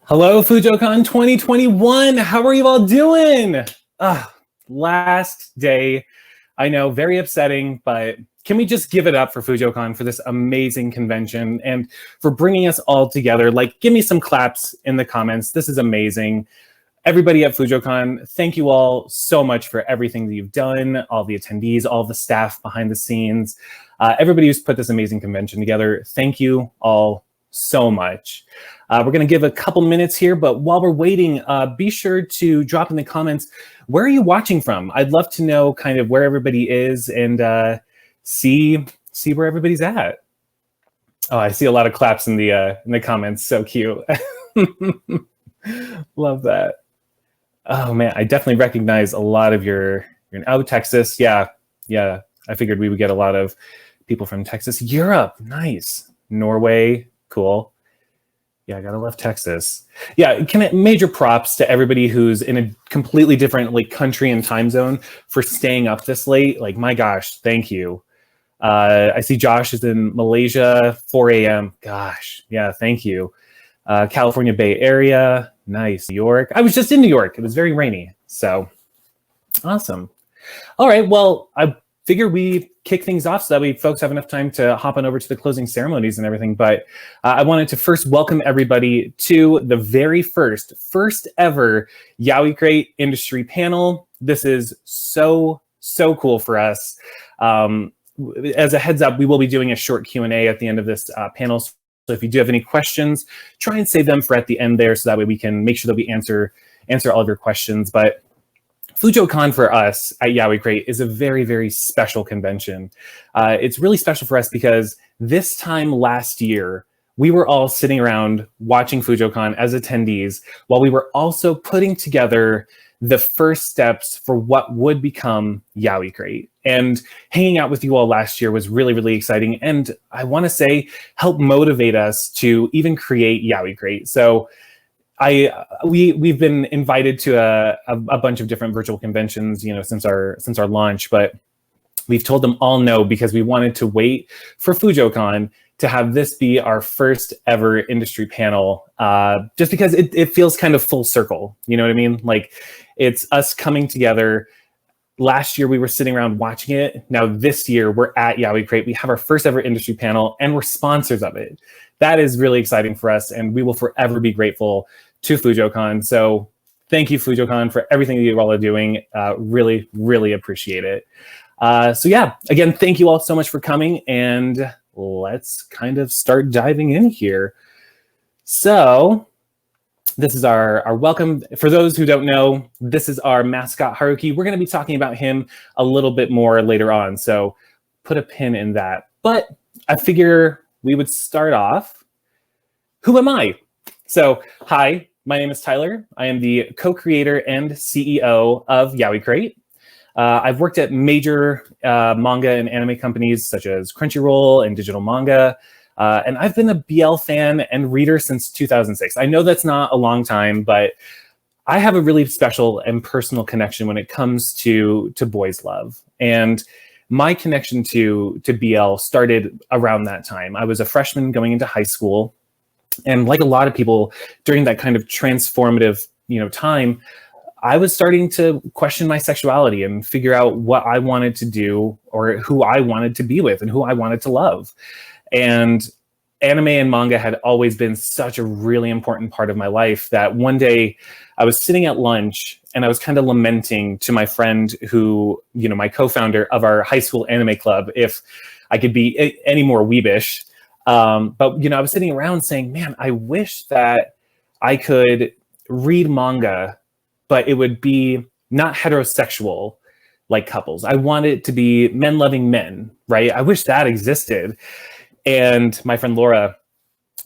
Hello, FujoCon 2021. How are you all doing? Last day. I know, very upsetting, but can we just give it up for FujoCon for this amazing convention and for bringing us all together? Like, give me some claps in the comments. This is amazing. Everybody at FujoCon, thank you all so much for everything that you've done, all the attendees, all the staff behind the scenes, everybody who's put this amazing convention together. Thank you all so much. We're going to give a couple minutes here, but while we're waiting, be sure to drop in the comments, where are you watching from? I'd love to know kind of where everybody is and see where everybody's at. Oh, I see a lot of claps in the comments. So cute. Love that. Oh man, I definitely recognize a lot of you're in Texas. Yeah. I figured we would get a lot of people from Texas. Europe, nice. Norway, cool. Yeah, I gotta love Texas. Yeah, major props to everybody who's in a completely different country and time zone for staying up this late. Like, my gosh, thank you. I see Josh is in Malaysia, 4 a.m. Gosh, yeah, thank you. California Bay Area, nice. New York. I was just in New York. It was very rainy, so awesome. All right, well, I figure we kick things off so that way folks have enough time to hop on over to the closing ceremonies and everything. But I wanted to first welcome everybody to the very first ever Yaoi Crate industry panel. This is so cool for us. As a heads up, we will be doing a short Q&A at the end of this panel. So if you do have any questions, try and save them for at the end there, so that way we can make sure that we answer all of your questions. But FujoCon for us at Yaoi Crate is a very, very special convention. It's really special for us because this time last year, we were all sitting around watching FujoCon as attendees while we were also putting together the first steps for what would become Yaoi Crate. And hanging out with you all last year was really, really exciting. And I want to say, helped motivate us to even create Yaoi Crate. So we've been invited to a bunch of different virtual conventions, since our launch, but we've told them all no because we wanted to wait for FujoCon to have this be our first ever industry panel, just because it feels kind of full circle. You know what I mean? Like, it's us coming together. Last year we were sitting around watching it. Now this year we're at Yaoi Crate. We have our first ever industry panel and we're sponsors of it. That is really exciting for us, and we will forever be grateful to FujoCon. So thank you, FujoCon, for everything that you all are doing. Really, really appreciate it. So yeah, again, thank you all so much for coming, and let's kind of start diving in here. So this is our welcome. For those who don't know, this is our mascot, Haruki. We're going to be talking about him a little bit more later on, so put a pin in that. But I figure we would start off. Who am I? So, hi, my name is Tyler. I am the co-creator and CEO of Yaoi Crate. I've worked at major manga and anime companies such as Crunchyroll and Digital Manga. And I've been a BL fan and reader since 2006. I know that's not a long time, but I have a really special and personal connection when it comes to boys' love. And my connection to BL started around that time. I was a freshman going into high school. And like a lot of people during that kind of transformative, time, I was starting to question my sexuality and figure out what I wanted to do or who I wanted to be with and who I wanted to love. And anime and manga had always been such a really important part of my life that one day I was sitting at lunch and I was kind of lamenting to my friend who, my co-founder of our high school anime club, if I could be any more weebish. But, I was sitting around saying, man, I wish that I could read manga, but it would be not heterosexual like couples. I want it to be men loving men, right? I wish that existed. And my friend Laura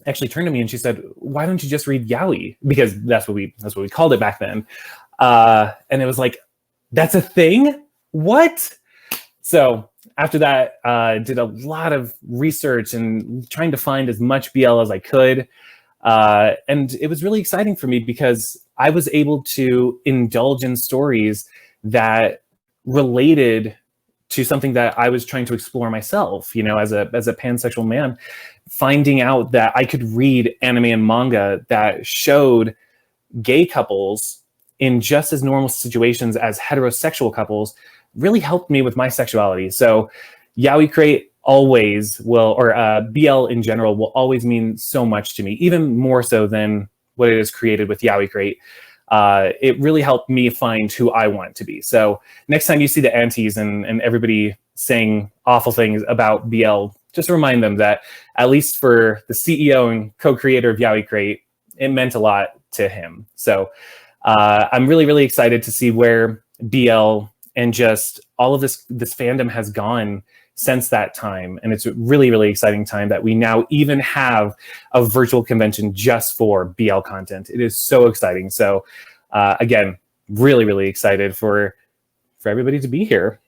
actually turned to me and she said, why don't you just read yaoi? Because that's what we called it back then. And it was like, that's a thing? What? So after that, did a lot of research and trying to find as much BL as I could. And it was really exciting for me because I was able to indulge in stories that related to something that I was trying to explore myself, as a pansexual man, finding out that I could read anime and manga that showed gay couples in just as normal situations as heterosexual couples really helped me with my sexuality. So Yaoi Crate always will, or BL in general, will always mean so much to me, even more so than what it is created with Yaoi Crate. It really helped me find who I want to be. So next time you see the antis and everybody saying awful things about BL, just remind them that at least for the CEO and co-creator of Yaoi Crate, it meant a lot to him. So I'm really, really excited to see where BL and just all of this fandom has gone since that time. And it's a really, really exciting time that we now even have a virtual convention just for BL content. It is so exciting. So again, really, really excited for everybody to be here.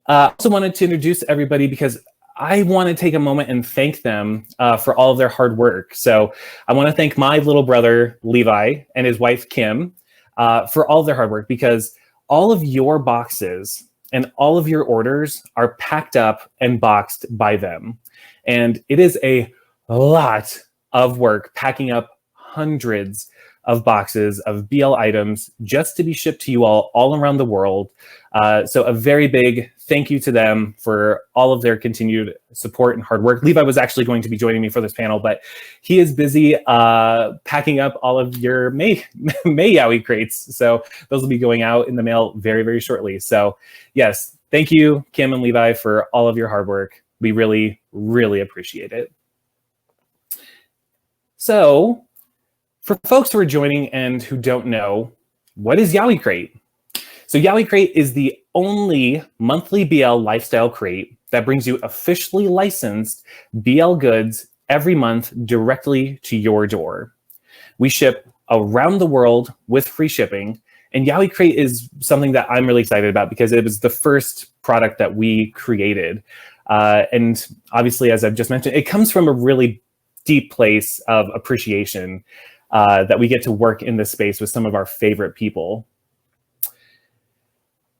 I also wanted to introduce everybody because I want to take a moment and thank them for all of their hard work. So I want to thank my little brother, Levi, and his wife, Kim, for all of their hard work, because all of your boxes and all of your orders are packed up and boxed by them. And it is a lot of work packing up hundreds of boxes of BL items just to be shipped to you all around the world. So a very big thank you to them for all of their continued support and hard work. Levi was actually going to be joining me for this panel, but he is busy packing up all of your May Yaoi crates. So those will be going out in the mail very, very shortly. So yes, thank you, Kim and Levi, for all of your hard work. We really, really appreciate it. So for folks who are joining and who don't know, what is Yaoi Crate? So Yaoi Crate is the only monthly BL lifestyle crate that brings you officially licensed BL goods every month directly to your door. We ship around the world with free shipping, and Yaoi Crate is something that I'm really excited about because it was the first product that we created. And obviously, as I've just mentioned, it comes from a really deep place of appreciation that we get to work in this space with some of our favorite people.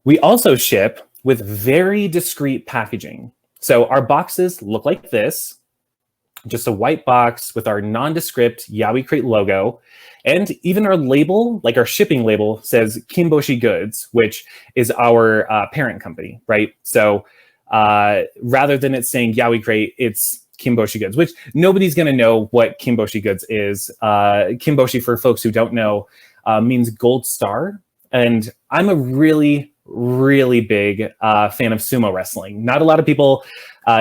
We also ship with very discreet packaging. So our boxes look like this, just a white box with our nondescript Yaoi Crate logo. And even our label, like our shipping label, says Kimboshi Goods, which is our parent company, right? So rather than it saying Yaoi Crate, it's Kimboshi Goods, which nobody's going to know what Kimboshi Goods is. Kimboshi, for folks who don't know, means gold star. And I'm a really, really big fan of sumo wrestling. Not a lot of people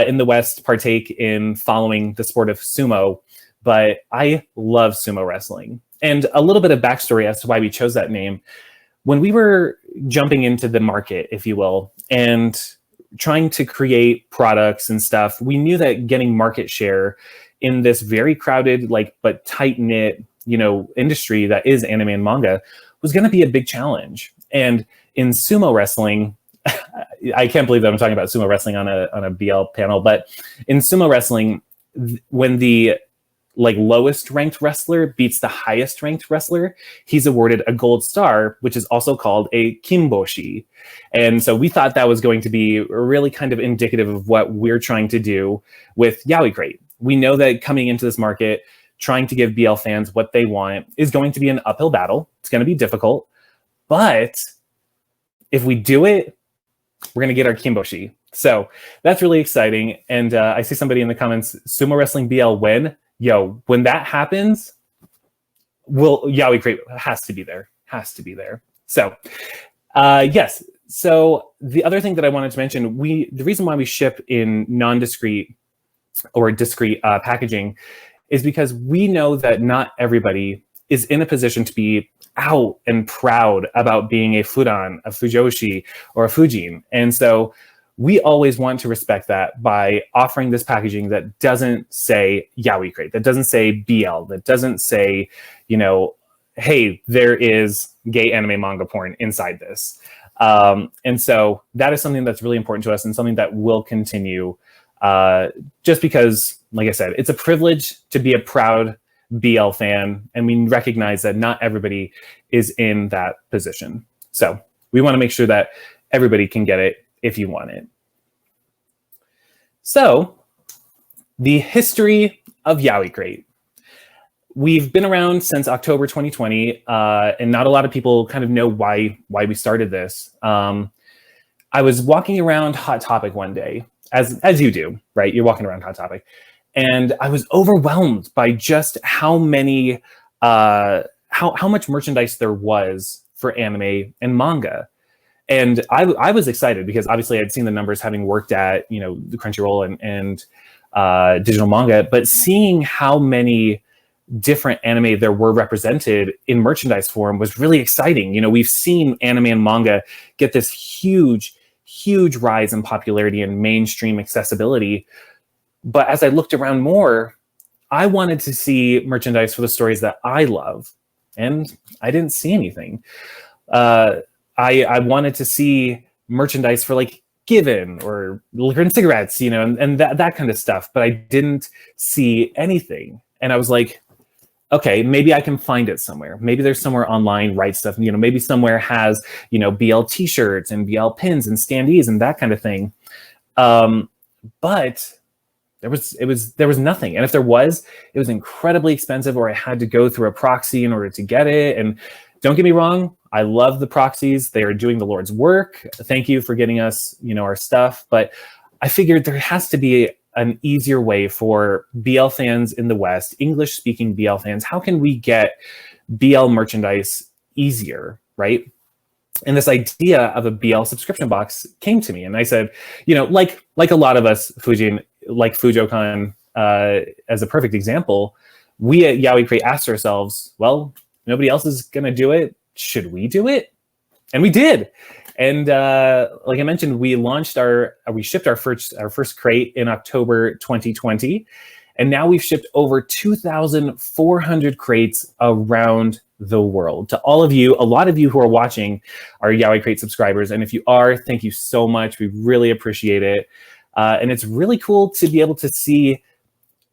in the West partake in following the sport of sumo, but I love sumo wrestling. And a little bit of backstory as to why we chose that name. When we were jumping into the market, if you will, and trying to create products and stuff, we knew that getting market share in this very crowded, but tight-knit, industry that is anime and manga was going to be a big challenge. And in sumo wrestling, I can't believe that I'm talking about sumo wrestling on a BL panel, but in sumo wrestling, when the lowest ranked wrestler beats the highest ranked wrestler, he's awarded a gold star, which is also called a kimboshi. And so we thought that was going to be really kind of indicative of what we're trying to do with Yaoi Crate. We know that coming into this market, trying to give BL fans what they want is going to be an uphill battle. It's going to be difficult, but if we do it, we're going to get our kimboshi. So that's really exciting. And I see somebody in the comments, sumo wrestling BL when? Yo, when that happens, Yaoi Crate has to be there. So yes. So the other thing that I wanted to mention, the reason why we ship in non-discrete or discrete packaging is because we know that not everybody is in a position to be out and proud about being a fudan, a fujoshi, or a fujin. And so we always want to respect that by offering this packaging that doesn't say Yaoi Crate, that doesn't say BL, that doesn't say, hey, there is gay anime manga porn inside this. And so that is something that's really important to us and something that will continue just because, like I said, it's a privilege to be a proud BL fan, and we recognize that not everybody is in that position. So we want to make sure that everybody can get it if you want it. So, the history of Yaoi Crate. We've been around since October 2020, and not a lot of people kind of know why we started this. I was walking around Hot Topic one day, as you do, right? You're walking around Hot Topic, and I was overwhelmed by just how many, how much merchandise there was for anime and manga. And I was excited because obviously I'd seen the numbers having worked at, the Crunchyroll and digital manga, but seeing how many different anime there were represented in merchandise form was really exciting. We've seen anime and manga get this huge rise in popularity and mainstream accessibility. But as I looked around more, I wanted to see merchandise for the stories that I love, and I didn't see anything. I wanted to see merchandise for like Given or liquor and cigarettes, and that kind of stuff, but I didn't see anything. And I was like, okay, maybe I can find it somewhere. Maybe there's somewhere online, right stuff, maybe somewhere has, BL t-shirts and BL pins and standees and that kind of thing. But there was nothing. And if there was, it was incredibly expensive, or I had to go through a proxy in order to get it. And don't get me wrong, I love the proxies. They are doing the Lord's work. Thank you for getting us, our stuff. But I figured there has to be an easier way for BL fans in the West, English-speaking BL fans. How can we get BL merchandise easier, right? And this idea of a BL subscription box came to me, and I said, like a lot of us, Fujin, like Fujo-kan as a perfect example, we at Yaoi Crate asked ourselves, well, nobody else is going to do it. Should we do it? And we did. And like I mentioned, we shipped our first crate in October 2020, and now we've shipped over 2,400 crates around the world. To all of you, a lot of you who are watching are Yaoi Crate subscribers, and if you are, thank you so much. We really appreciate it, and it's really cool to be able to see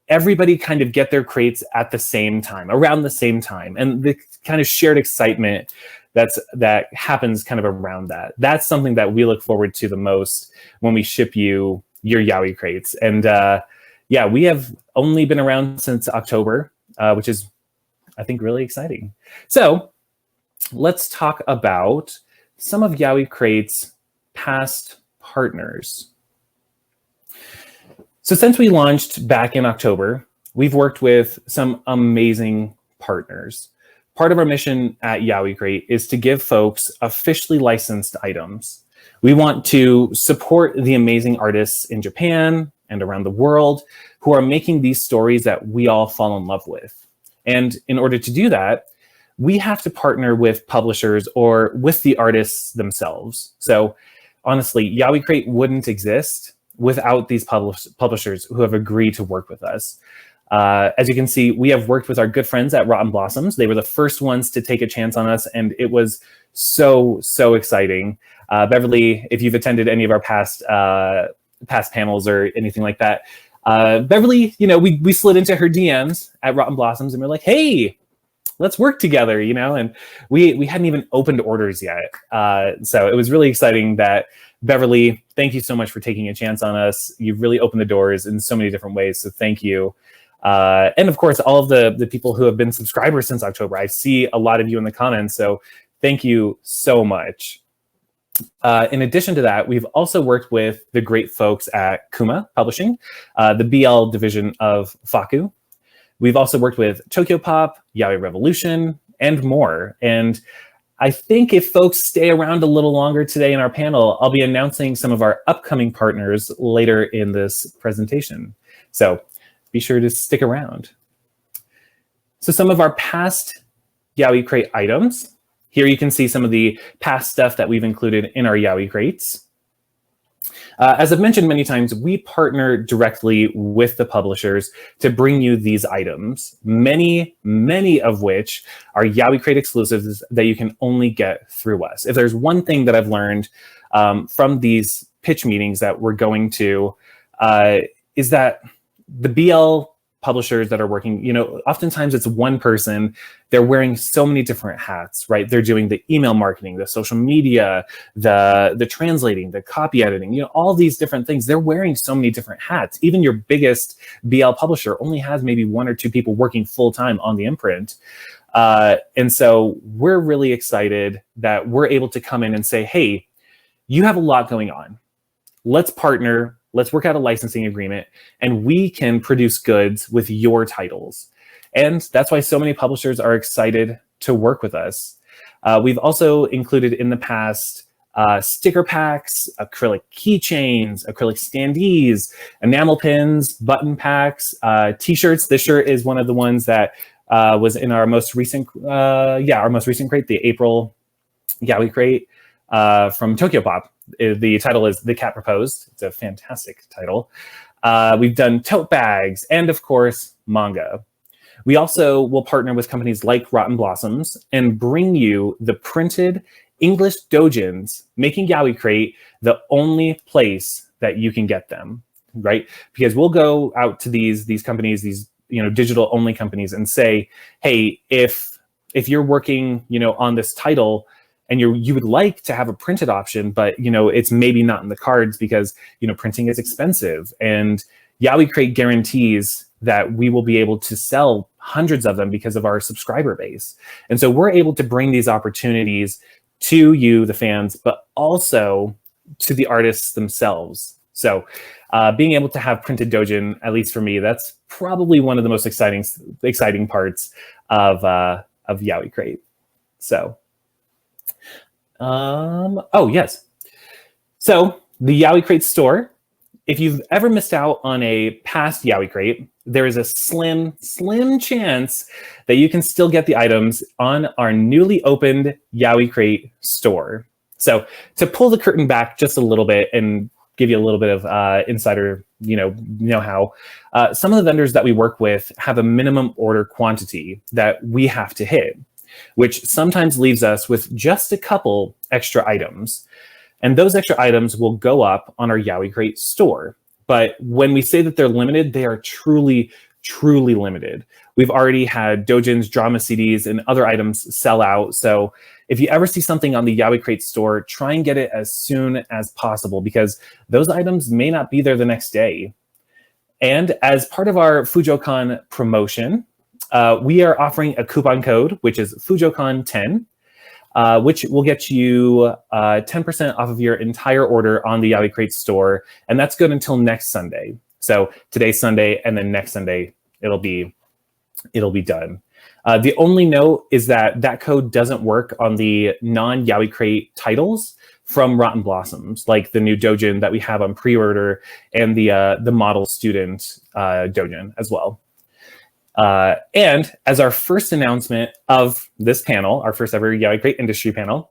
everybody kind of get their crates at the same time, around the same time, and the kind of shared excitement that happens kind of around that. That's something that we look forward to the most when we ship you your Yaoi Crates. And yeah, we have only been around since October, which is, I think, really exciting. So let's talk about some of Yaoi Crate's past partners. So since we launched back in October, we've worked with some amazing partners. Part of our mission at Yaoi Crate is to give folks officially licensed items. We want to support the amazing artists in Japan and around the world who are making these stories that we all fall in love with. And in order to do that, we have to partner with publishers or with the artists themselves. So honestly, Yaoi Crate wouldn't exist without these publishers who have agreed to work with us. As you can see, we have worked with our good friends at Rotten Blossoms. They were the first ones to take a chance on us, and it was so exciting. Beverly, if you've attended any of our past panels or anything like that, Beverly, we slid into her DMs at Rotten Blossoms, and we're like, hey, let's work together, and we hadn't even opened orders yet. So it was really exciting that Beverly, thank you so much for taking a chance on us. You've really opened the doors in so many different ways, so thank you. And of course, all of the people who have been subscribers since October. I see a lot of you in the comments, so thank you so much. In addition to that, we've also worked with the great folks at Kuma Publishing, the BL division of Faku. We've also worked with Tokyo Pop, Yaoi Revolution, and more. And I think if folks stay around a little longer today in our panel, I'll be announcing some of our upcoming partners later in this presentation. So be sure to stick around. So some of our past Yaoi Crate items. Here you can see some of the past stuff that we've included in our Yaoi Crates. As I've mentioned many times, we partner directly with the publishers to bring you these items, many of which are Yaoi Crate exclusives that you can only get through us. If there's one thing that I've learned from these pitch meetings that we're going to, is that the BL publishers that are working, oftentimes it's one person. They're wearing so many different hats, right? They're doing the email marketing, the social media, the translating, the copy editing, all these different things. They're wearing so many different hats. Even your biggest BL publisher only has maybe 1 or 2 people working full time on the imprint. And so we're really excited that we're able to come in and say, hey, you have a lot going on. Let's partner. Let's work out a licensing agreement, and we can produce goods with your titles. And that's why so many publishers are excited to work with us. We've also included in the past sticker packs, acrylic keychains, acrylic standees, enamel pins, button packs, t-shirts. This shirt is one of the ones that was in our most recent, crate, the April Yaoi Crate from Tokyo Pop. The title is The Cat Proposed. It's a fantastic title. We've done tote bags and, of course, manga. We also will partner with companies like Rotten Blossoms and bring you the printed English doujins, making Yaoi Crate the only place that you can get them, right? Because we'll go out to these companies, these digital-only companies, and say, hey, if you're working on this title, and you would like to have a printed option, but it's maybe not in the cards because printing is expensive. And Yaoi Crate guarantees that we will be able to sell hundreds of them because of our subscriber base. And so we're able to bring these opportunities to you, the fans, but also to the artists themselves. So being able to have printed doujin, at least for me, that's probably one of the most exciting parts of Yaoi Crate. So. Yes. So the Yaoi Crate store, if you've ever missed out on a past Yaoi Crate, there is a slim chance that you can still get the items on our newly opened Yaoi Crate store. So to pull the curtain back just a little bit and give you a little bit of insider, know-how, some of the vendors that we work with have a minimum order quantity that we have to hit, which sometimes leaves us with just a couple extra items. And those extra items will go up on our Yaoi Crate store. But when we say that they're limited, they are truly, truly limited. We've already had doujins, drama CDs, and other items sell out. So if you ever see something on the Yaoi Crate store, try and get it as soon as possible because those items may not be there the next day. And as part of our FujoCon promotion, we are offering a coupon code, which is FujoCon10, which will get you 10% off of your entire order on the Yaoi Crate store. And that's good until next Sunday. So today's Sunday, and then next Sunday, it'll be done. The only note is that code doesn't work on the non-Yaoi Crate titles from Rotten Blossoms, like the new doujin that we have on pre-order and the model student doujin as well. And as our first announcement of this panel, our first ever Yaoi Crate industry panel,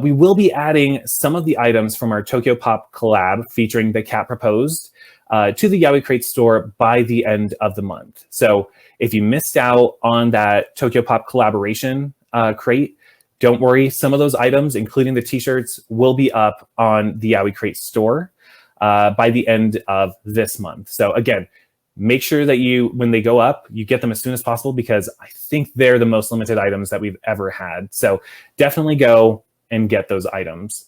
we will be adding some of the items from our Tokyo Pop collab featuring The Cat Proposed to the Yaoi Crate store by the end of the month. So if you missed out on that Tokyo Pop collaboration crate, don't worry. Some of those items, including the t-shirts, will be up on the Yaoi Crate store by the end of this month. So again, make sure that when they go up, you get them as soon as possible because I think they're the most limited items that we've ever had. So definitely go and get those items.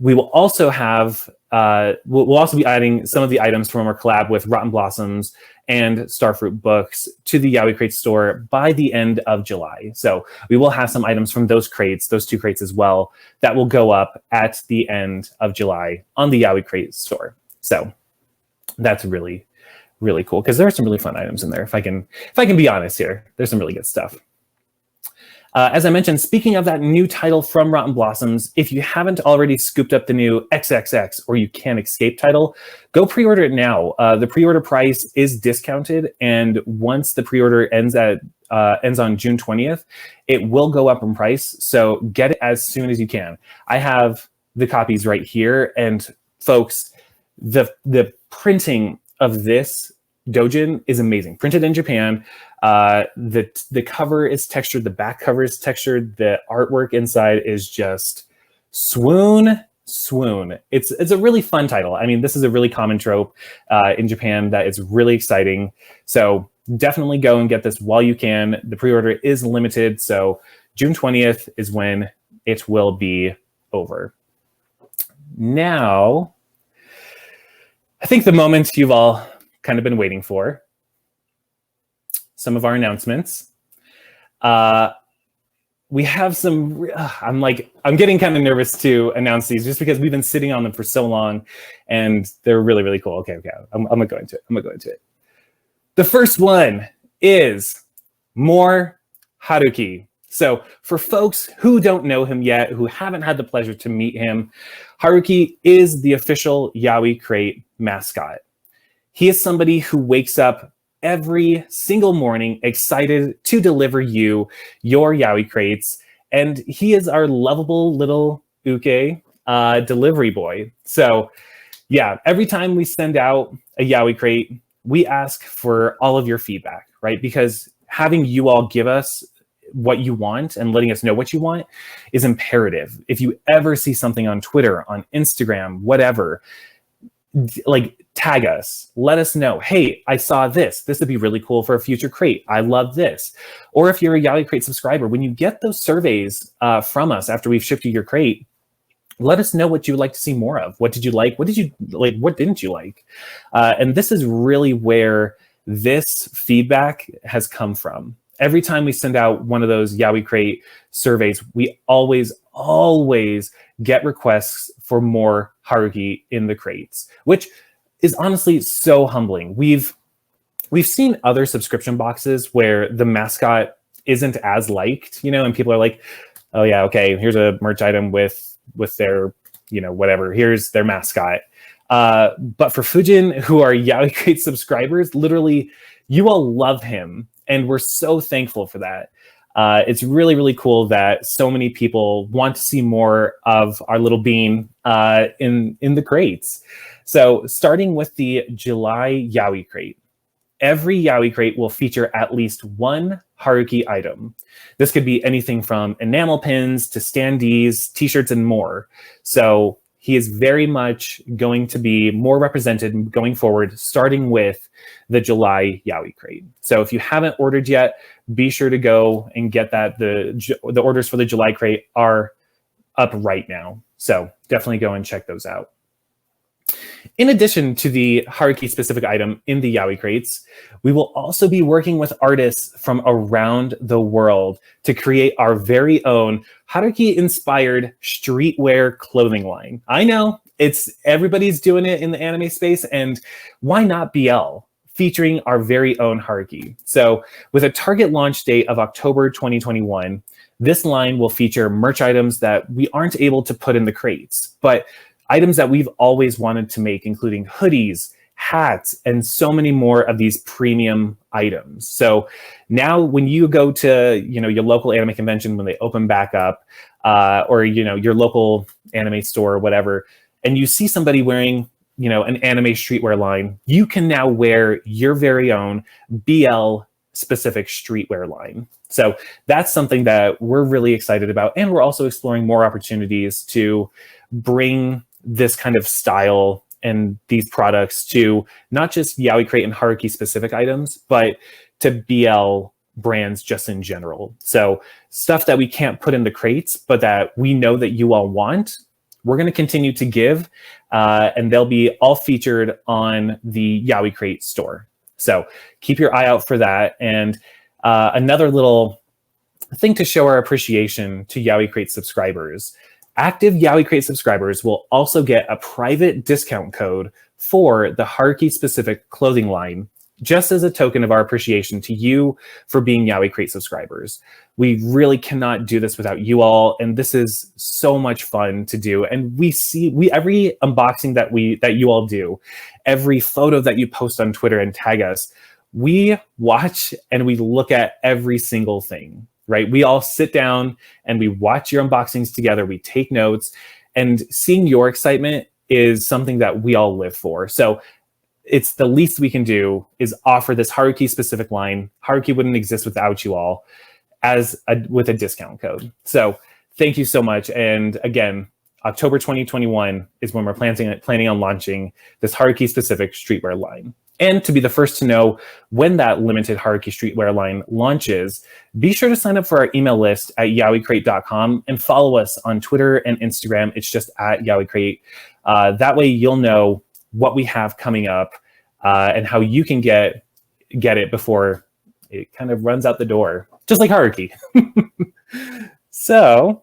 We will also have, we'll also be adding some of the items from our collab with Rotten Blossoms and Starfruit Books to the Yaoi Crate store by the end of July. So we will have some items from those crates, those 2 crates as well, that will go up at the end of July on the Yaoi Crate store. So that's really cool because there are some really fun items in there. If I can be honest here, there's some really good stuff. As I mentioned, speaking of that new title from Rotten Blossoms, if you haven't already scooped up the new XXX or You Can't Escape title, go pre-order it now. The pre-order price is discounted, and once the pre-order ends on June 20th, it will go up in price. So get it as soon as you can. I have the copies right here, and folks, the printing of this doujin is amazing. Printed in Japan. The cover is textured, the back cover is textured, the artwork inside is just swoon Swoon. It's a really fun title. I mean, this is a really common trope in Japan that is really exciting. So definitely go and get this while you can. The pre-order is limited, so June 20th is when it will be over. Now, I think the moment you've all kind of been waiting for, some of our announcements. We have some, I'm getting kind of nervous to announce these just because we've been sitting on them for so long and they're really, really cool. Okay. I'm gonna go into it. The first one is more Haruki. So for folks who don't know him yet, who haven't had the pleasure to meet him, Haruki is the official Yaoi Crate mascot. He is somebody who wakes up every single morning excited to deliver you your Yaoi Crates, and he is our lovable little uke delivery boy. So yeah, every time we send out a Yaoi Crate, we ask for all of your feedback, right? Because having you all give us what you want and letting us know what you want is imperative. If you ever see something on Twitter, on Instagram, whatever, like tag us, let us know, hey, I saw this would be really cool for a future crate, I love this. Or if you're a Yaoi Crate subscriber, when you get those surveys from us after we've shipped you your crate, let us know what you would like to see more of. What did you like? What did you like? What didn't you like? And this is really where this feedback has come from. Every time we send out one of those Yaoi Crate surveys, we always get requests for more Haruki in the crates, which is honestly so humbling. We've seen other subscription boxes where the mascot isn't as liked, and people are like, oh yeah, okay, here's a merch item with their, whatever, here's their mascot. But for Fujin, who are Yaoi Crate subscribers, literally, you all love him, and we're so thankful for that. It's really, really cool that so many people want to see more of our little bean in the crates. So starting with the July Yaoi Crate, every Yaoi Crate will feature at least one Haruki item. This could be anything from enamel pins to standees, t-shirts, and more. So he is very much going to be more represented going forward, starting with the July Yaoi Crate. So if you haven't ordered yet, be sure to go and get that. The orders for the July Crate are up right now. So definitely go and check those out. In addition to the Haruki-specific item in the Yaoi Crates, we will also be working with artists from around the world to create our very own Haruki-inspired streetwear clothing line. I know, everybody's doing it in the anime space, and why not BL? Featuring our very own Haruki. So with a target launch date of October 2021, this line will feature merch items that we aren't able to put in the crates, but items that we've always wanted to make, including hoodies, hats, and so many more of these premium items. So now when you go to your local anime convention, when they open back up, or your local anime store or whatever, and you see somebody wearing an anime streetwear line, you can now wear your very own BL specific streetwear line. So that's something that we're really excited about. And we're also exploring more opportunities to bring this kind of style and these products to not just Yaoi Crate and Haruki specific items, but to BL brands just in general. So stuff that we can't put in the crates, but that we know that you all want, we're going to continue to give, and they'll be all featured on the Yaoi Crate store. So keep your eye out for that. And another little thing to show our appreciation to Yaoi Crate subscribers. Active Yaoi Crate subscribers will also get a private discount code for the Haruki-specific clothing line, just as a token of our appreciation to you for being Yaoi Crate subscribers. We really cannot do this without you all, and this is so much fun to do. And every unboxing that you all do, every photo that you post on Twitter and tag us, we watch and we look at every single thing. Right? We all sit down and we watch your unboxings together. We take notes, and seeing your excitement is something that we all live for. So it's the least we can do is offer this Haruki specific line. Haruki wouldn't exist without you all with a discount code. So thank you so much. And again, October 2021 is when we're planning on launching this Haruki-specific streetwear line. And to be the first to know when that limited Haruki streetwear line launches, be sure to sign up for our email list at yaoicrate.com and follow us on Twitter and Instagram. It's just at Yaoi Crate. That way you'll know what we have coming up and how you can get it before it kind of runs out the door, just like Haruki. So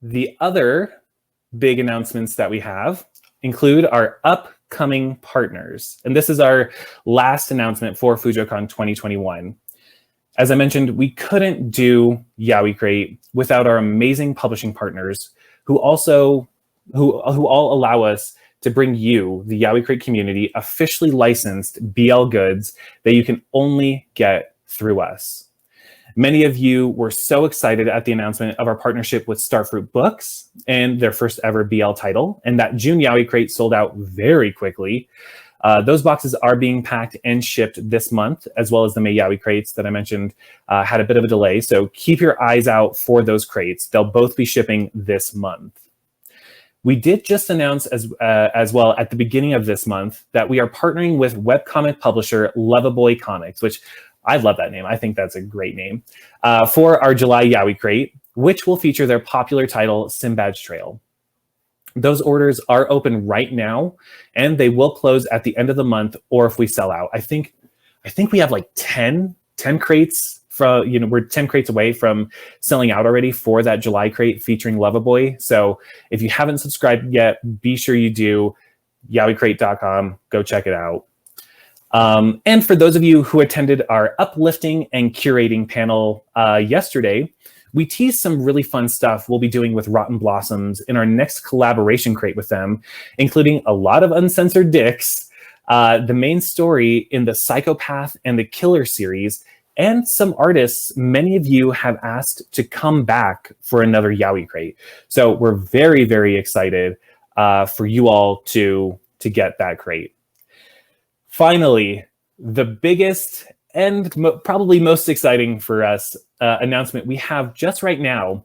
the other big announcements that we have include our upcoming partners. And this is our last announcement for FujoCon 2021. As I mentioned, we couldn't do Yaoi Crate without our amazing publishing partners who all allow us to bring you, the Yaoi Crate community, officially licensed BL goods that you can only get through us. Many of you were so excited at the announcement of our partnership with Starfruit Books and their first ever BL title, and that June Yaoi Crate sold out very quickly. Those boxes are being packed and shipped this month, as well as the May Yaoi Crates that I mentioned had a bit of a delay. So keep your eyes out for those crates. They'll both be shipping this month. We did just announce as well at the beginning of this month that we are partnering with webcomic publisher Lovaboy Comics, which I love that name. I think that's a great name, for our July Yaoi Crate, which will feature their popular title, Sinbad's Trail. Those orders are open right now, and they will close at the end of the month, or if we sell out. I think we have like 10 crates from, we're 10 crates away from selling out already for that July crate featuring Lovaboy. So if you haven't subscribed yet, be sure you do. yaoicrate.com, go check it out. And for those of you who attended our uplifting and curating panel yesterday, we teased some really fun stuff we'll be doing with Rotten Blossoms in our next collaboration crate with them, including a lot of uncensored dicks, the main story in the Psychopath and the Killer series, and some artists many of you have asked to come back for another Yaoi Crate. So we're very, very excited for you all to get that crate. Finally, the biggest and probably most exciting for us announcement we have just right now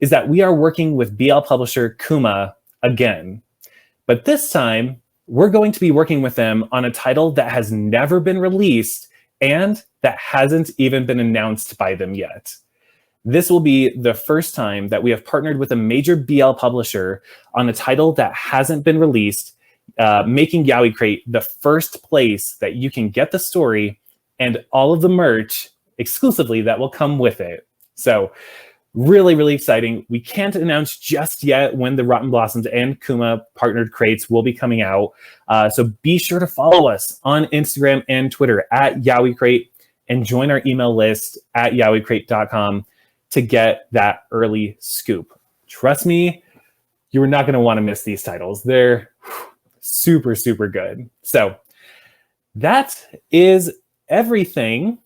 is that we are working with BL publisher Kuma again. But this time, we're going to be working with them on a title that has never been released and that hasn't even been announced by them yet. This will be the first time that we have partnered with a major BL publisher on a title that hasn't been released, making Yaoi Crate the first place that you can get the story and all of the merch exclusively that will come with it. So really, really exciting. We can't announce just yet when the Rotten Blossoms and Kuma partnered crates will be coming out. So be sure to follow us on Instagram and Twitter at Yaoi Crate and join our email list at yaoicrate.com to get that early scoop. Trust me, you are not going to want to miss these titles. They're super, super good. So that is everything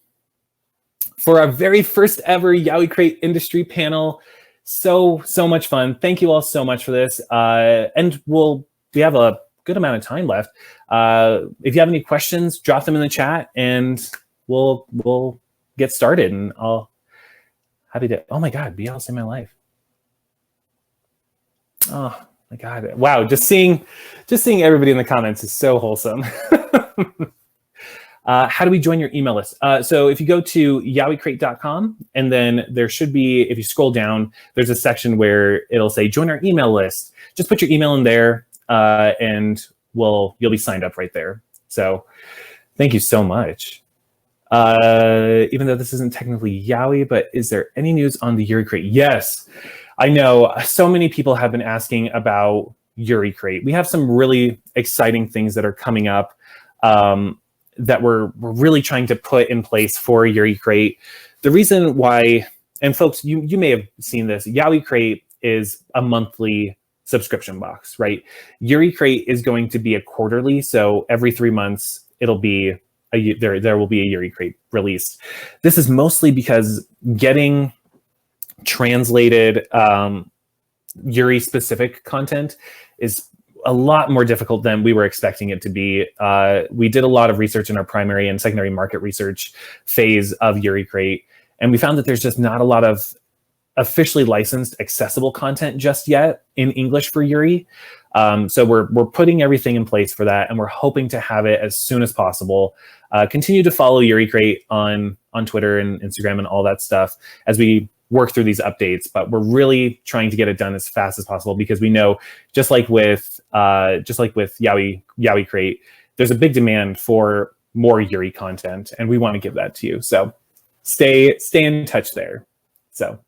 for our very first ever Yaoi Crate industry panel. So much fun. Thank you all so much for this. And we have a good amount of time left. If you have any questions, drop them in the chat and we'll get started. And I'll happy to, oh my God, BL saved my life. Oh my God. Wow. Just seeing everybody in the comments is so wholesome. How do we join your email list? So if you go to yaoicrate.com and then there should be, if you scroll down, there's a section where it'll say join our email list. Just put your email in there and you'll be signed up right there. So thank you so much. Even though this isn't technically Yaoi, but is there any news on the Yuri Crate? Yes, I know so many people have been asking about Yuri Crate. We have some really exciting things that are coming up that we're really trying to put in place for Yuri Crate. The reason why, and folks, you may have seen this, Yaoi Crate is a monthly subscription box, right? Yuri Crate is going to be a quarterly, so every 3 months it'll be there will be a Yuri Crate released. This is mostly because getting translated Yuri specific content is a lot more difficult than we were expecting it to be. We did a lot of research in our primary and secondary market research phase of Yuri Crate, and we found that there's just not a lot of officially licensed accessible content just yet in English for Yuri. So we're putting everything in place for that, and we're hoping to have it as soon as possible. Continue to follow Yaoi Crate on Twitter and Instagram and all that stuff as we work through these updates. But we're really trying to get it done as fast as possible, because we know, just like with Yaoi Crate, there's a big demand for more Yuri content, and we want to give that to you. So stay in touch there. So,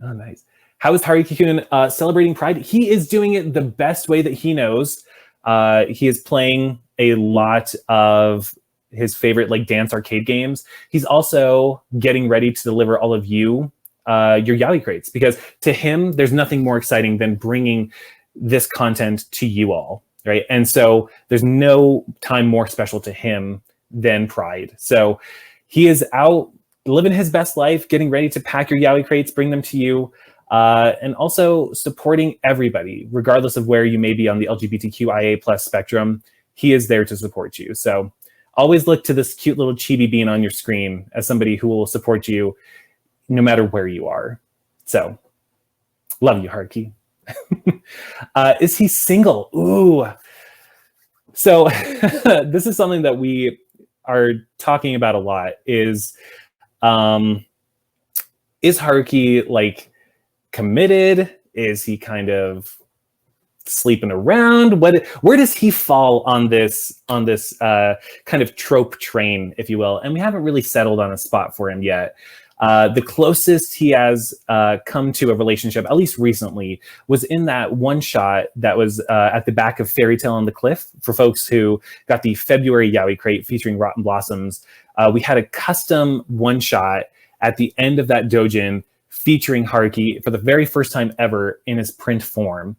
oh, nice. How is Haruki-kun celebrating Pride? He is doing it the best way that he knows. He is playing a lot of his favorite dance arcade games. He's also getting ready to deliver all of you your Yaoi Crates, because to him, there's nothing more exciting than bringing this content to you all, right? And so there's no time more special to him than Pride. So he is out living his best life, getting ready to pack your Yaoi Crates, bring them to you, and also supporting everybody, regardless of where you may be on the LGBTQIA plus spectrum. He is there to support you. So always look to this cute little chibi bean on your screen as somebody who will support you no matter where you are. So love you, Haruki. Is he single? Ooh. So this is something that we are talking about a lot, is Haruki committed? Is he kind of sleeping around? Where does he fall on this kind of trope train, if you will? And we haven't really settled on a spot for him yet. The closest he has come to a relationship, at least recently, was in that one shot that was at the back of Fairy Tale on the Cliff. For folks who got the February Yaoi Crate featuring Rotten Blossoms, we had a custom one shot at the end of that dojin featuring Haruki for the very first time ever in his print form.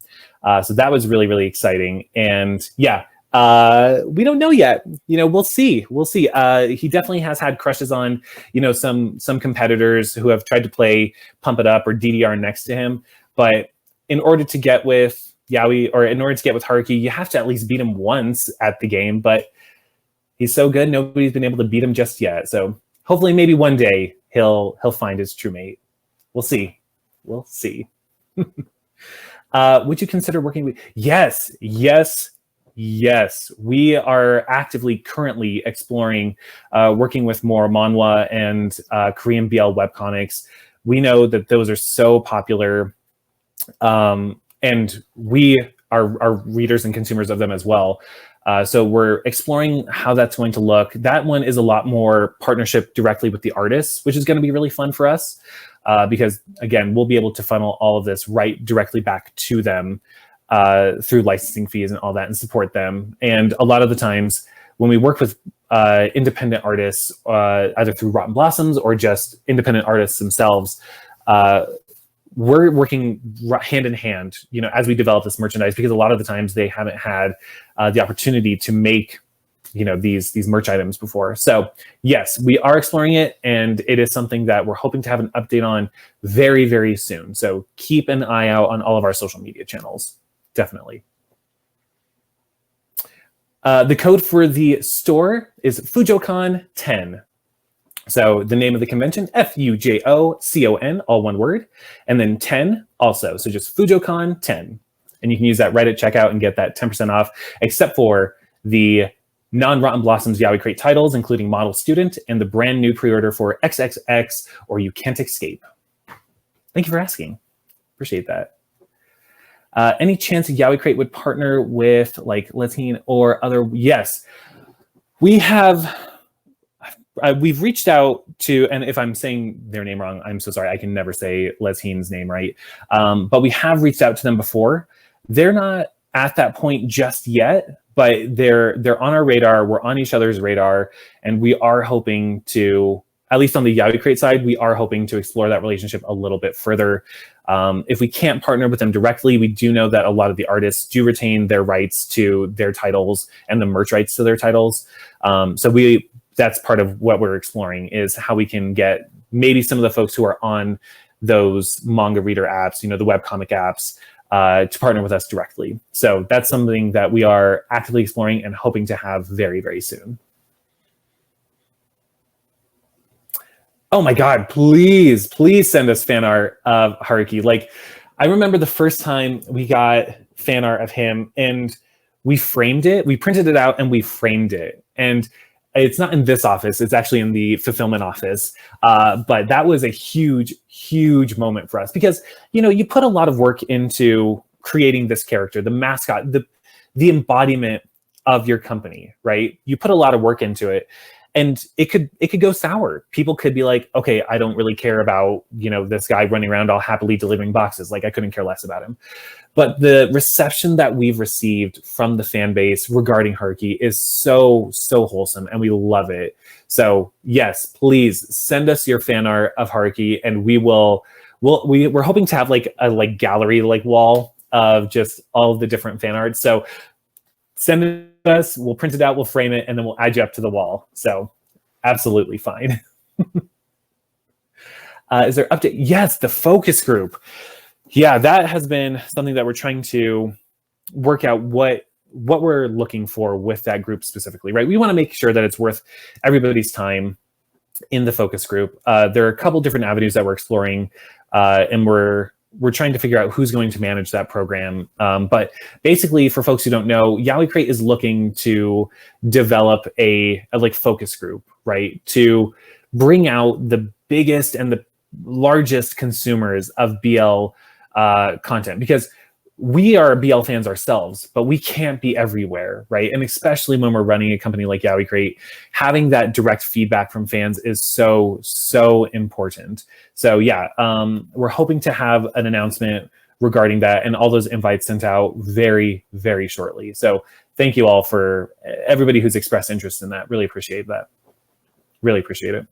So that was really, really exciting. And yeah, we don't know yet. We'll see. He definitely has had crushes on, some competitors who have tried to play Pump It Up or DDR next to him. But in order to get with Yaoi, or in order to get with Haruki, you have to at least beat him once at the game. But he's so good, nobody's been able to beat him just yet. So hopefully, maybe one day he'll find his true mate. We'll see. Would you consider working with? Yes. We are actively currently exploring working with more manhwa and Korean BL webcomics. We know that those are so popular, and we are readers and consumers of them as well. So we're exploring how that's going to look. That one is a lot more partnership directly with the artists, which is going to be really fun for us, because, again, we'll be able to funnel all of this right directly back to them through licensing fees and all that, and support them. And a lot of the times when we work with independent artists, either through Rotten Blossoms or just independent artists themselves, we're working hand in hand, as we develop this merchandise, because a lot of the times they haven't had the opportunity to make, these merch items before. So yes, we are exploring it, and it is something that we're hoping to have an update on very, very soon. So keep an eye out on all of our social media channels. Definitely. The code for the store is FujoCon10. So the name of the convention, FUJOCON, all one word, and then 10 also. So just FujoCon10. And you can use that right at checkout and get that 10% off, except for the non-Rotten Blossoms Yaoi Crate titles, including Model Student and the brand new pre-order for XXX or You Can't Escape. Thank you for asking. Appreciate that. Any chance Yaoi Crate would partner with Latin or other? Yes, we have. We've reached out to, and if I'm saying their name wrong, I'm so sorry. I can never say Latin's name right. But we have reached out to them before. They're not at that point just yet, but they're on our radar. We're on each other's radar, and we are hoping to, at least on the Yaoi Crate side, we are hoping to explore that relationship a little bit further. If we can't partner with them directly, we do know that a lot of the artists do retain their rights to their titles and the merch rights to their titles. So that's part of what we're exploring, is how we can get maybe some of the folks who are on those manga reader apps, the webcomic apps, to partner with us directly. So that's something that we are actively exploring and hoping to have very, very soon. Oh my God, please send us fan art of Haruki. Like, I remember the first time we got fan art of him and we framed it, we printed it out and we framed it. And it's not in this office, it's actually in the fulfillment office. But that was a huge moment for us because, you put a lot of work into creating this character, the mascot, the embodiment of your company, right? You put a lot of work into it. And it could go sour. People could be like, okay, I don't really care about, this guy running around all happily delivering boxes. Like, I couldn't care less about him. But the reception that we've received from the fan base regarding Haruki is so wholesome, and we love it. So yes, please send us your fan art of Haruki, and we're hoping to have like a gallery wall of just all of the different fan art. So send it us, we'll print it out, we'll frame it, and then we'll add you up to the wall. So absolutely fine. Is there update? Yes, the focus group. Yeah, that has been something that we're trying to work out what we're looking for with that group specifically, right? We want to make sure that it's worth everybody's time in the focus group. There are a couple different avenues that we're exploring, and we're trying to figure out who's going to manage that program. But basically, for folks who don't know, Yaoi Crate is looking to develop a focus group, right? To bring out the biggest and the largest consumers of BL content, because we are BL fans ourselves, but we can't be everywhere, right? And especially when we're running a company like Yaoi Crate, having that direct feedback from fans is so important. So yeah, we're hoping to have an announcement regarding that and all those invites sent out very shortly. So thank you all for everybody who's expressed interest in that. Really appreciate that. Really appreciate it.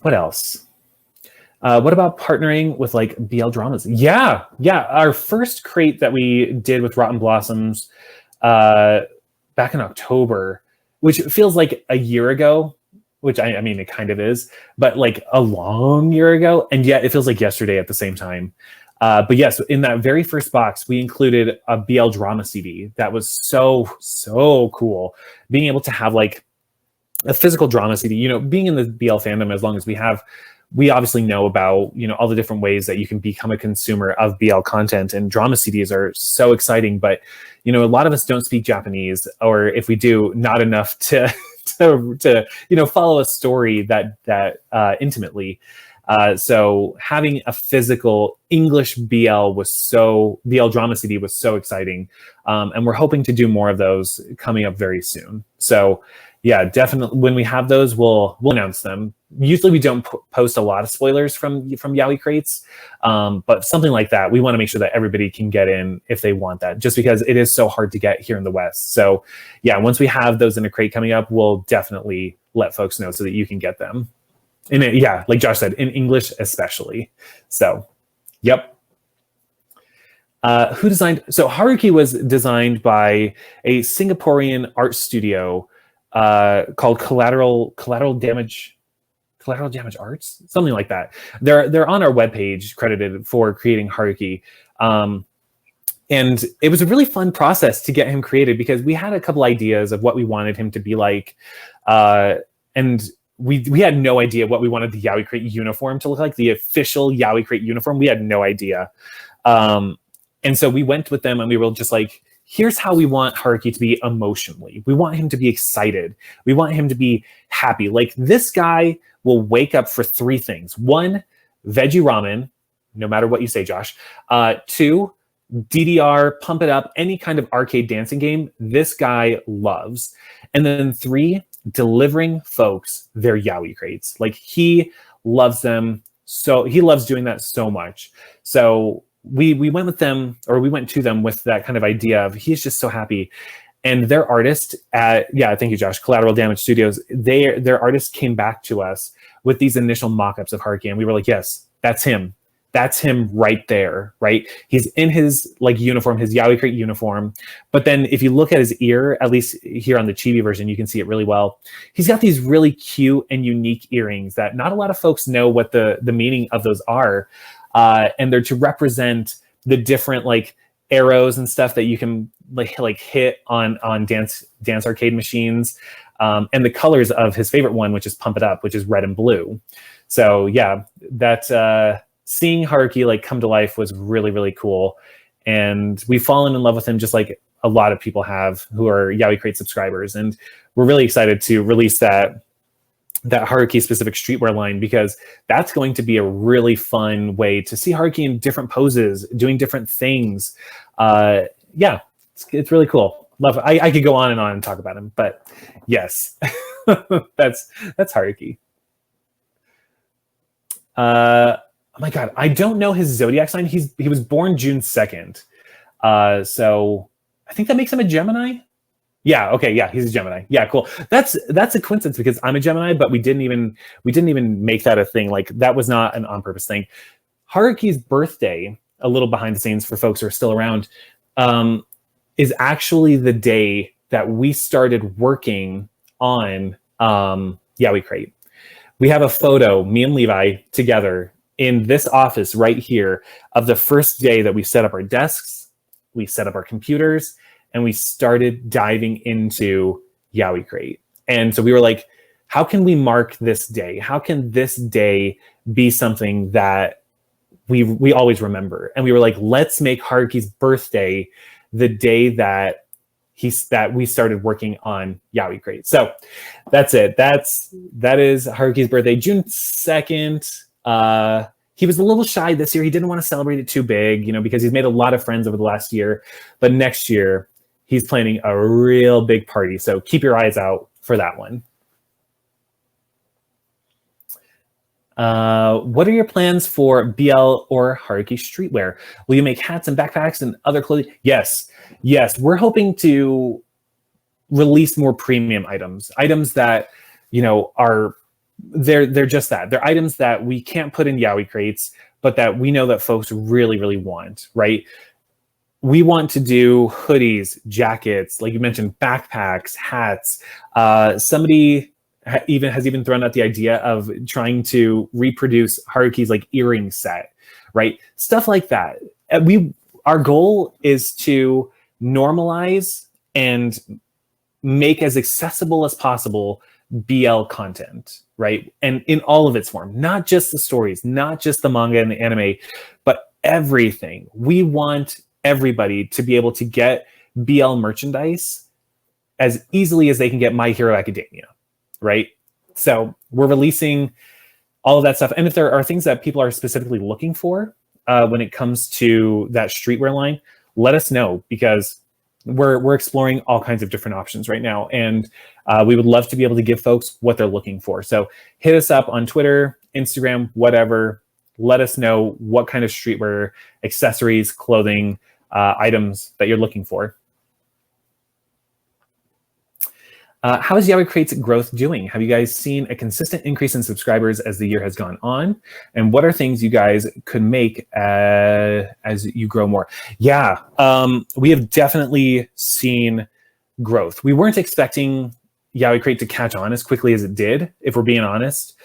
What else? What about partnering with BL dramas? Yeah. Our first crate that we did with Rotten Blossoms back in October, which feels like a year ago, which I mean, it kind of is, but a long year ago. And yet it feels like yesterday at the same time. But yes, in that very first box, we included a BL drama CD that was so cool. Being able to have a physical drama CD, being in the BL fandom as long as we obviously know about, all the different ways that you can become a consumer of BL content, and drama CDs are so exciting. But, a lot of us don't speak Japanese, or if we do, not enough to follow a story that intimately. So having a physical English BL drama CD was so exciting. And we're hoping to do more of those coming up very soon. So yeah, definitely. When we have those, we'll announce them. Usually we don't post a lot of spoilers from Yaoi Crates, but something like that, we want to make sure that everybody can get in if they want that, just because it is so hard to get here in the West. So yeah, once we have those in a crate coming up, we'll definitely let folks know so that you can get them. And yeah, like Josh said, in English especially. So, yep. Who designed? So Haruki was designed by a Singaporean art studio called Collateral Damage Arts, something like that. They're on our webpage, credited for creating Haruki. And it was a really fun process to get him created, because we had a couple ideas of what we wanted him to be like, and we had no idea what we wanted the Yaoi Crate uniform to look like, the official Yaoi Crate uniform. We had no idea. And so we went with them and we were just like, here's how we want Haruki to be emotionally. We want him to be excited. We want him to be happy. This guy will wake up for three things. 1, veggie ramen, no matter what you say, Josh. 2, DDR, pump it up, any kind of arcade dancing game, this guy loves. And then 3, delivering folks their Yaoi Crates. He loves them. So he loves doing that so much. So we went with them, or we went to them with that kind of idea of, he's just so happy. And their artist thank you, Josh, Collateral Damage Studios, their artist came back to us with these initial mock-ups of Haruki, and we were like, yes, that's him. That's him right there, right? He's in his uniform, his Yaoi Crate uniform. But then if you look at his ear, at least here on the chibi version, you can see it really well. He's got these really cute and unique earrings that not a lot of folks know what the meaning of those are. And they're to represent the different arrows and stuff that you can hit on dance arcade machines. and the colors of his favorite one, which is Pump It Up, which is red and blue. So yeah, that seeing Haruki like come to life was really, really cool. And we've fallen in love with him just like a lot of people have who are Yaoi Crate subscribers. And we're really excited to release that Haruki specific streetwear line, because that's going to be a really fun way to see Haruki in different poses, doing different things. Yeah, it's really cool. Love it. I could go on and talk about him, but yes, that's Haruki. Oh my God, I don't know his zodiac sign. He was born June 2nd. So I think that makes him a Gemini. Yeah, okay, yeah, he's a Gemini. Yeah, cool. That's a coincidence because I'm a Gemini, but we didn't even make that a thing. Like that was not an on purpose thing. Haruki's birthday, a little behind the scenes for folks who are still around, is actually the day that we started working on Yaoi Crate. We have a photo, me and Levi together in this office right here, of the first day that we set up our desks, we set up our computers, and we started diving into Yaoi Crate. And so we were like, how can we mark this day? How can this day be something that we always remember? And we were like, let's make Haruki's birthday the day that we started working on Yaoi Crate. So that's it. That is Haruki's birthday, June 2nd. He was a little shy this year. He didn't want to celebrate it too big, because he's made a lot of friends over the last year. But next year, he's planning a real big party. So keep your eyes out for that one. What are your plans for BL or Haruki streetwear? Will you make hats and backpacks and other clothing? Yes. We're hoping to release more premium items that, are they're just that. They're items that we can't put in Yaoi Crates, but that we know that folks really, really want, right? We want to do hoodies, jackets, like you mentioned, backpacks, hats. Somebody has even thrown out the idea of trying to reproduce Haruki's like earring set, right? Stuff like that. Our goal is to normalize and make as accessible as possible BL content, right? And in all of its form, not just the stories, not just the manga and the anime, but everything. We want everybody to be able to get BL merchandise as easily as they can get My Hero Academia, right? So we're releasing all of that stuff. And if there are things that people are specifically looking for when it comes to that streetwear line, let us know, because we're exploring all kinds of different options right now. And we would love to be able to give folks what they're looking for. So hit us up on Twitter, Instagram, whatever. Let us know what kind of streetwear, accessories, clothing, items that you're looking for. How is Yaoi Crate's growth doing? Have you guys seen a consistent increase in subscribers as the year has gone on? And what are things you guys could make as you grow more? Yeah, we have definitely seen growth. We weren't expecting Yaoi Crate to catch on as quickly as it did, if we're being honest.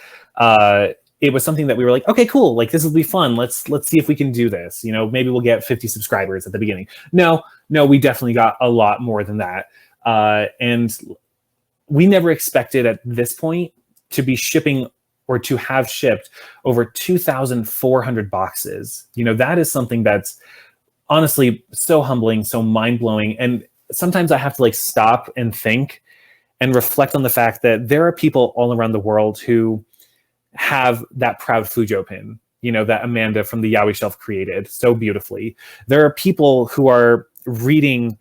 It was something that we were like, okay, cool, like this will be fun. Let's see if we can do this. Maybe we'll get 50 subscribers at the beginning. No, we definitely got a lot more than that. And we never expected at this point to be shipping or to have shipped over 2,400 boxes. That is something that's honestly so humbling, so mind-blowing. And sometimes I have to stop and think and reflect on the fact that there are people all around the world who have that proud Fujo pin, that Amanda from the Yaoi Shelf created so beautifully. There are people who are reading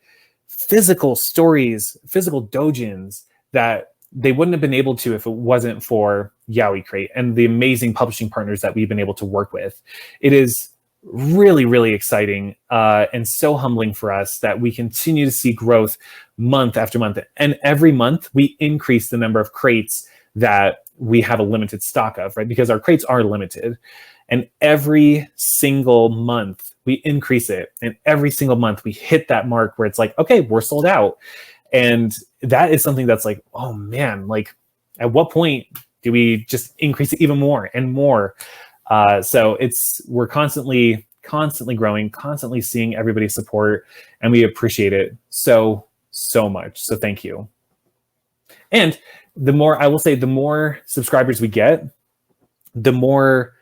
physical stories, physical doujins, that they wouldn't have been able to if it wasn't for Yaoi Crate and the amazing publishing partners that we've been able to work with. It is really, really exciting and so humbling for us that we continue to see growth month after month. And every month we increase the number of crates that we have a limited stock of, right? Because our crates are limited. And every single month we increase it. And every single month we hit that mark where it's like, okay, we're sold out. And that is something that's like, oh man, at what point do we just increase it even more and more? So we're constantly growing, constantly seeing everybody's support, and we appreciate it so much. So thank you. And the more, I will say, the more subscribers we get, the more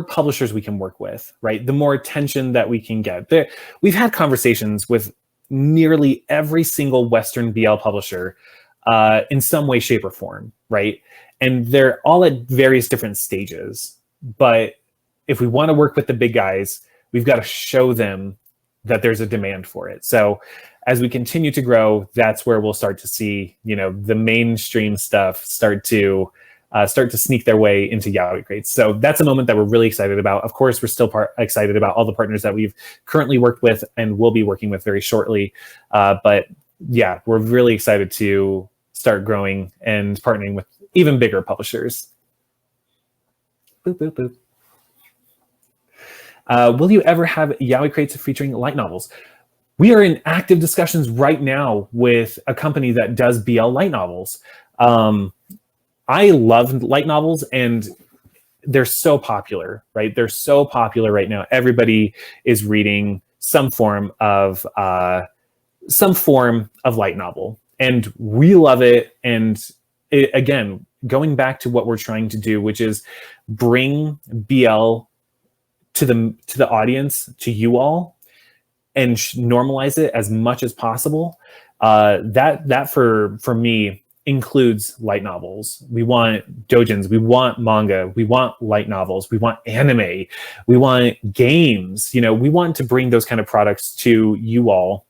publishers we can work with, right? The more attention that we can get. We've had conversations with nearly every single Western BL publisher in some way, shape, or form, right? And they're all at various different stages. But if we want to work with the big guys, we've got to show them that there's a demand for it. So as we continue to grow, that's where we'll start to see, the mainstream stuff start to sneak their way into Yaoi Crate. So that's a moment that we're really excited about. Of course, we're still excited about all the partners that we've currently worked with and will be working with very shortly. But yeah, we're really excited to start growing and partnering with even bigger publishers. Boop, boop, boop. Will you ever have Yaoi Crates featuring light novels? We are in active discussions right now with a company that does BL light novels. I love light novels, and they're so popular, right? They're so popular right now. Everybody is reading some form of light novel, and we love it. And again, going back to what we're trying to do, which is bring BL to the audience, to you all, and normalize it as much as possible. That for me includes light novels. We want doujins, we want manga, we want light novels, we want anime, we want games. We want to bring those kind of products to you all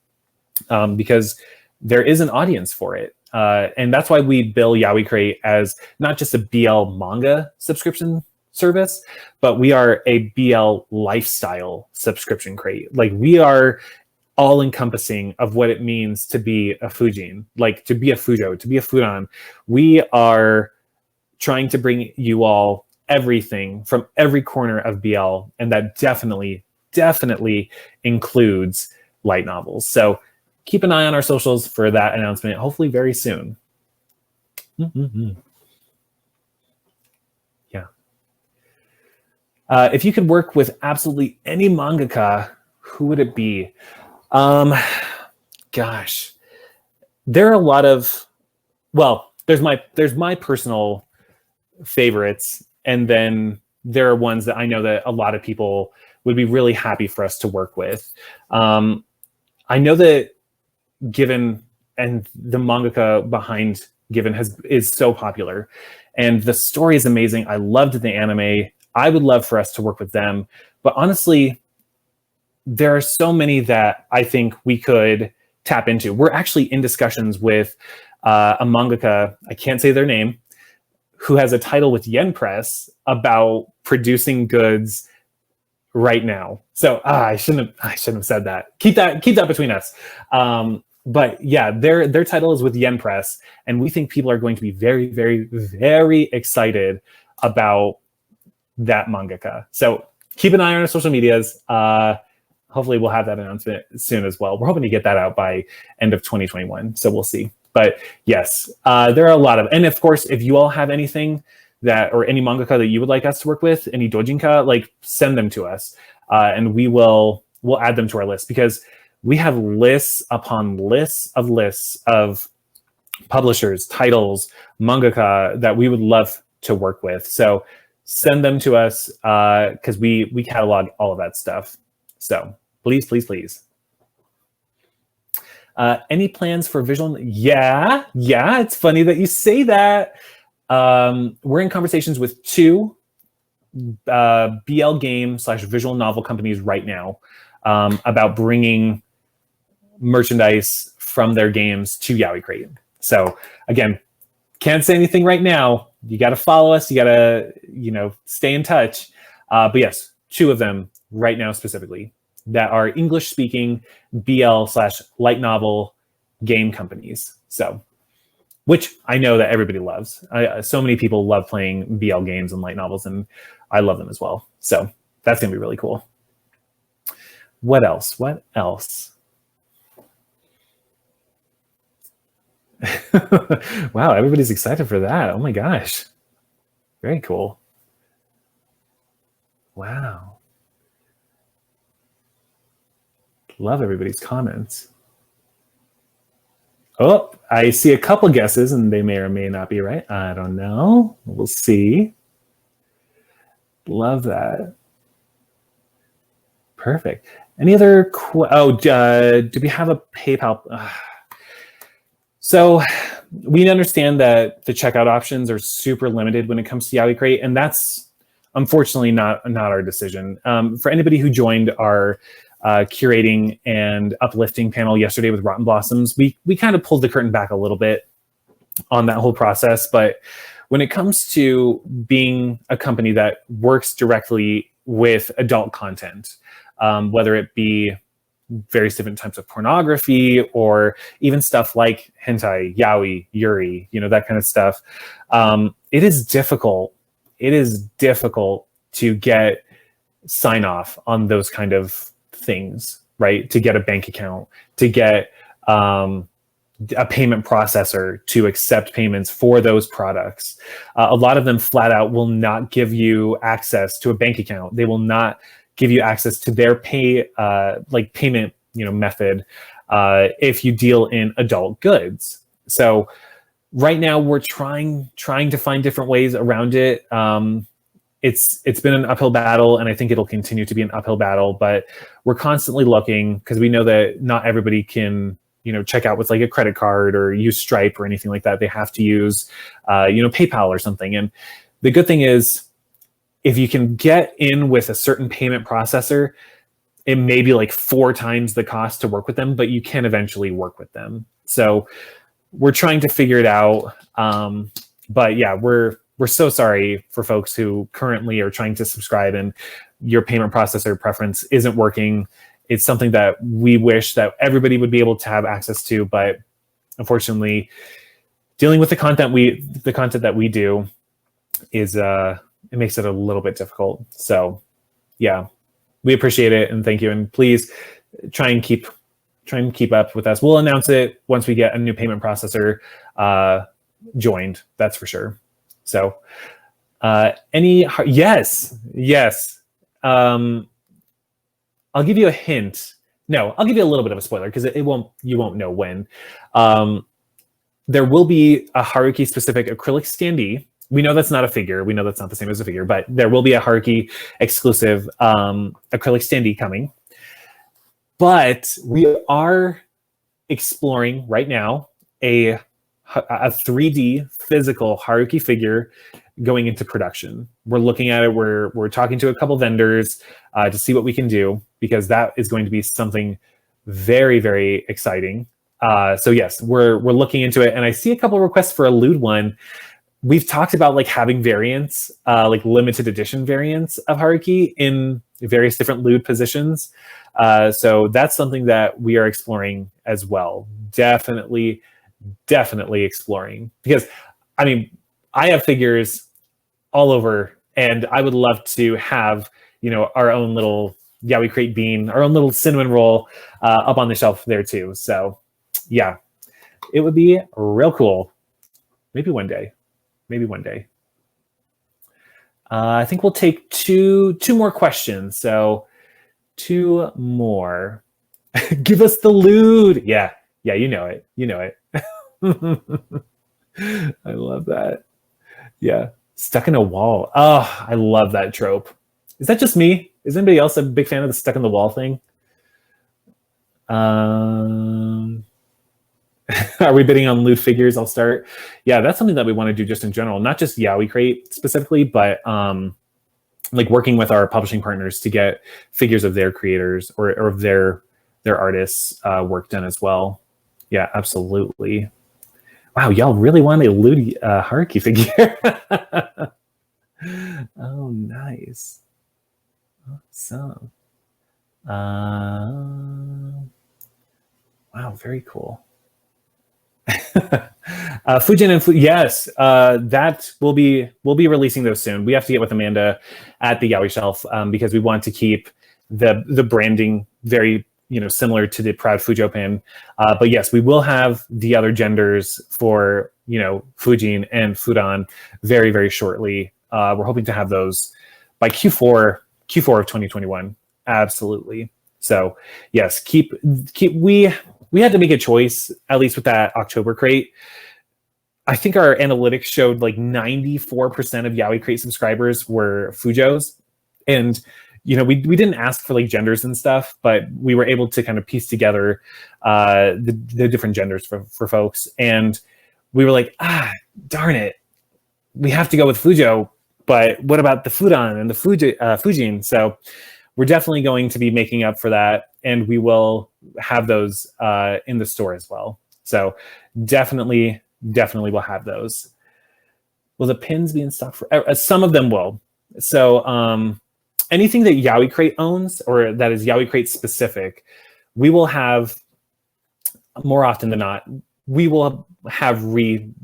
because there is an audience for it. And that's why we bill Yaoi Crate as not just a BL manga subscription service, but we are a BL lifestyle subscription crate. Like, we are all encompassing of what it means to be a Fujin, like to be a Fujo, to be a Fudan. We are trying to bring you all everything from every corner of BL, and that definitely includes light novels. So keep an eye on our socials for that announcement, hopefully very soon. Mm-hmm. Yeah. If you could work with absolutely any mangaka, who would it be? Gosh, there are a lot of, there's my personal favorites, and then there are ones that I know that a lot of people would be really happy for us to work with. I know that Given and the mangaka behind Given is so popular, and the story is amazing. I loved the anime. I would love for us to work with them, but honestly, there are so many that I think we could tap into. We're actually in discussions with a mangaka, I can't say their name, who has a title with Yen Press about producing goods right now. So I shouldn't have said that. Keep that between us. But yeah, their title is with Yen Press, and we think people are going to be very, very, very excited about that mangaka. So keep an eye on our social medias. Hopefully we'll have that announcement soon as well. We're hoping to get that out by end of 2021. So we'll see. But yes, there are a lot of, and of course, if you all have anything or any mangaka that you would like us to work with, any doujinka, like, send them to us, and we'll add them to our list, because we have lists upon lists of publishers, titles, mangaka that we would love to work with. So send them to us, because we catalog all of that stuff. So please. Any plans for visual? Yeah. It's funny that you say that. We're in conversations with two BL game / visual novel companies right now about bringing merchandise from their games to Yaoi Crate. So again, can't say anything right now. You got to follow us. You got to, stay in touch. But yes, two of them right now specifically that are English-speaking BL / light novel game companies. So, which I know that everybody loves. So many people love playing BL games and light novels, and I love them as well. So that's going to be really cool. What else? Wow, everybody's excited for that. Oh my gosh. Very cool. Wow. Love everybody's comments. Oh, I see a couple guesses, and they may or may not be right. I don't know. We'll see. Love that. Perfect. Any other? Do we have a PayPal? So we understand that the checkout options are super limited when it comes to Yaoi Crate, and that's unfortunately not our decision. For anybody who joined our curating and uplifting panel yesterday with Rotten Blossoms, we kind of pulled the curtain back a little bit on that whole process. But when it comes to being a company that works directly with adult content, whether it be various different types of pornography or even stuff like hentai, yaoi, yuri, that kind of stuff, it is difficult. It is difficult to get sign off on those kind of things, right? To get a bank account, to get a payment processor to accept payments for those products. A lot of them flat out will not give you access to a bank account. They will not give you access to their payment method if you deal in adult goods. So right now we're trying to find different ways around it. It's been an uphill battle, and I think it'll continue to be an uphill battle, but we're constantly looking because we know that not everybody can check out with like a credit card or use Stripe or anything like that. They have to use PayPal or something. And the good thing is, if you can get in with a certain payment processor, it may be like 4 times the cost to work with them, but you can eventually work with them. So we're trying to figure it out. But yeah, we're so sorry for folks who currently are trying to subscribe and your payment processor preference isn't working. It's something that we wish that everybody would be able to have access to, but unfortunately, dealing with the content that we do is it makes it a little bit difficult. So yeah, we appreciate it and thank you. And please try and keep up with us. We'll announce it once we get a new payment processor joined. That's for sure. So yes. I'll give you a hint. No, I'll give you a little bit of a spoiler because you won't know when. There will be a Haruki specific acrylic standee. We know that's not a figure. We know that's not the same as a figure, but there will be a Haruki exclusive acrylic standee coming. But we are exploring right now a 3D physical Haruki figure going into production. We're looking at it. We're talking to a couple vendors to see what we can do, because that is going to be something very, very exciting. So yes, we're looking into it, and I see a couple requests for a lewd one. We've talked about like having variants, like limited edition variants of Haruki in various different lewd positions. So that's something that we are exploring as well. Definitely exploring, because I mean, I have figures all over, and I would love to have our own little Yaoi Crate bean, our own little cinnamon roll up on the shelf there too. So yeah, it would be real cool. Maybe one day. I think we'll take two more questions. So 2 more. Give us the lewd. Yeah, you know it. I love that. Yeah, stuck in a wall. Oh, I love that trope. Is that just me? Is anybody else a big fan of the stuck in the wall thing? Are we bidding on lewd figures? I'll start. Yeah, that's something that we want to do just in general, not just Yaoi Crate specifically, but like working with our publishing partners to get figures of their creators or of their artists work done as well. Yeah, absolutely. Wow, y'all really want a lewd Haruki figure? Oh, nice. Awesome. Wow, very cool. Fujin and yes, that we'll be releasing those soon. We have to get with Amanda at the Yaoi Shelf because we want to keep the branding very similar to the Proud Fujo pin. But yes, we will have the other genders for Fujin and Fudan very, very shortly. We're hoping to have those by Q4 of 2021. Absolutely. So yes, we we had to make a choice, at least with that October crate. I think our analytics showed like 94% of Yaoi Crate subscribers were Fujos. And, you know, we didn't ask for like genders and stuff, but we were able to kind of piece together the different genders for folks. And we were like, darn it, we have to go with Fujo. But what about the Fudan and the Fujin? So we're definitely going to be making up for that. And we will have those in the store as well. So definitely we'll have those. Will the pins be in stock for some of them will. So anything that Yaoi Crate owns or that is Yaoi Crate specific, we will have more often than not, we'll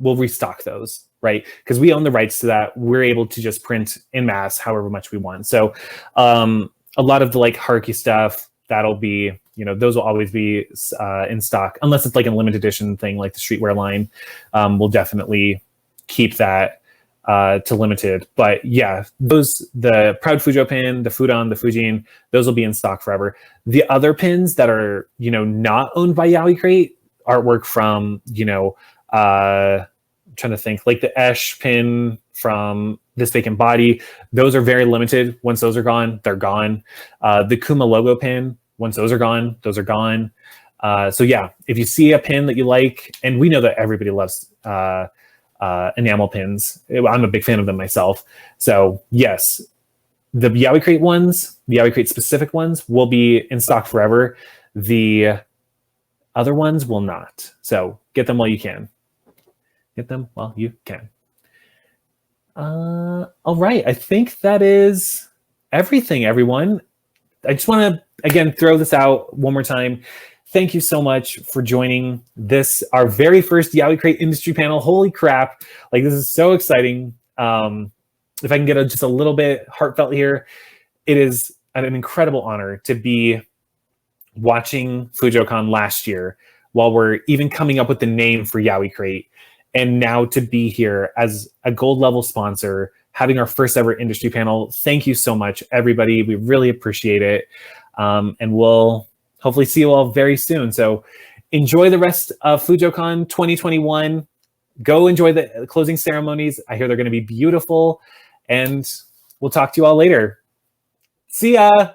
restock those, right? Because we own the rights to that. We're able to just print in mass however much we want. So a lot of the like Haruki stuff, that'll be, you know, those will always be in stock, unless it's like a limited edition thing like the streetwear line. We'll definitely keep that to limited. But yeah, the Proud Fujo pin, the Fudan, the Fujin, those will be in stock forever. The other pins that are, you know, not owned by Yaoi Crate, artwork from, you know, I'm trying to think, like the Esh pin from This Vacant Body, those are very limited. Once those are gone, they're gone. The Kuma logo pin, once those are gone, those are gone. So yeah, if you see a pin that you like, and we know that everybody loves enamel pins. I'm a big fan of them myself. So yes, the Yaoi Crate ones, the Yaoi Crate specific ones will be in stock forever. The other ones will not. So get them while you can. Get them while you can. All right. I think that is everything, everyone. I just want to, again, throw this out one more time. Thank you so much for joining this, our very first Yaoi Crate industry panel. Holy crap. Like, this is so exciting. If I can get just a little bit heartfelt here, it is an incredible honor to be watching FujoCon last year while we're even coming up with the name for Yaoi Crate. And now to be here as a gold level sponsor, having our first ever industry panel. Thank you so much, everybody. We really appreciate it. And we'll hopefully see you all very soon. So enjoy the rest of FujoCon 2021. Go enjoy the closing ceremonies. I hear they're going to be beautiful. And we'll talk to you all later. See ya.